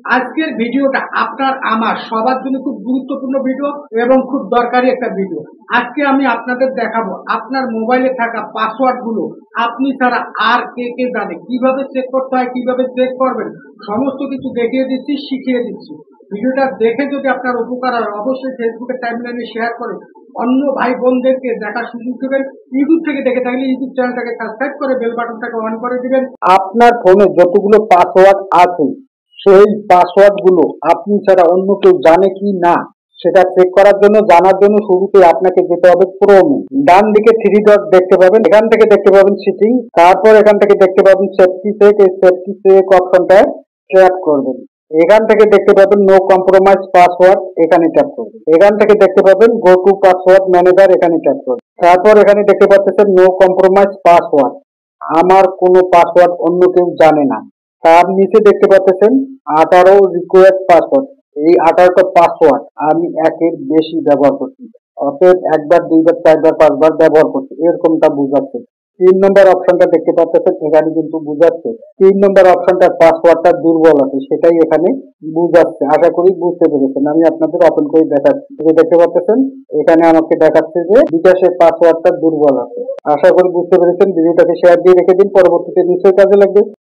আজকের ভিডিওটা আপনার আমার সবার জন্য খুব গুরুত্বপূর্ণ ভিডিও এবং খুব দরকারি একটা ভিডিও। আজকে আমি আপনাদের দেখাবো আপনার মোবাইলে থাকা পাসওয়ার্ড গুলো আপনি ছাড়া আর কে কে জানে, কিভাবে চেক করতে হয়, কিভাবে চেক করবেন, সমস্ত কিছু দেখিয়ে দিচ্ছি, শিখিয়ে দিচ্ছি। ভিডিওটা দেখে যদি আপনার উপকার হয় অবশ্যই ফেসবুকের টাইমলাইনে শেয়ার করে অন্য ভাই বোনদেরকে দেখার সুযোগ দেবেন। ইউটিউব থেকে দেখে থাকলে ইউটিউব চ্যানেলটাকে সাবস্ক্রাইব করে বেল বাটনটাকে অন করে দিবেন। আপনার ফোনে যতগুলো পাসওয়ার্ড আছে সেই পাসওয়ার্ড গুলো আপনি ছাড়া অন্য কেউ জানে কি না সেটা চেক করার জন্য, জানার জন্য শুরুতে আপনাকে যেতে হবে ক্রোমে। ডান দিকে থ্রি ডট দেখতে পাবেন, এখান থেকে দেখতে পাবেন সেটিং, তারপর এখান থেকে দেখতে পাবেন সেফটি চেক। এই সেফটি চেক অপশনটায় ট্যাপ করবেন। এখান থেকে দেখতে পাবেন নো কম্প্রোমাইজ পাসওয়ার্ড, এখানে ট্যাপ করবেন। এখান থেকে দেখতে পাবেন গো টু পাসওয়ার্ড ম্যানেজার, এখানে ট্যাপ করবেন। তারপর এখানে দেখতে পাচ্ছেন নো কম্প্রোমাইজ পাসওয়ার্ড, আমার কোনো পাসওয়ার্ড অন্য কেউ জানে না। তার নিচে দেখতে পাচ্ছেন 18 রিকোয়ার্ড পাসওয়ার্ড। এই 18টা পাসওয়ার্ড আমি একের বেশি ব্যবহার করছি, অতএব একবার, দুইবার, চারবার, পাঁচবার ব্যবহার করছি, এরকমটা বুঝাচ্ছে। 3 নম্বর অপশনটা দেখতে পাচ্ছেন, এখানে কিন্তু বুঝাচ্ছে 3 নম্বর অপশনটার পাসওয়ার্ডটা দুর্বল আছে, সেটাই এখানে বুঝাচ্ছে। আশা করি বুঝতে পেরেছেন। আমি আপনাদের ওপেন করে দেখাচ্ছি। দেখতে পাচ্ছেন এখানে আমাকে দেখাচ্ছে যে বিকাশের পাসওয়ার্ডটা দুর্বল আছে। আশা করি বুঝতে পেরেছেন। ভিডিওটাকে শেয়ার দিয়ে রেখে দিন, পরবর্তীতে নিশ্চয়ই কাজে লাগবে।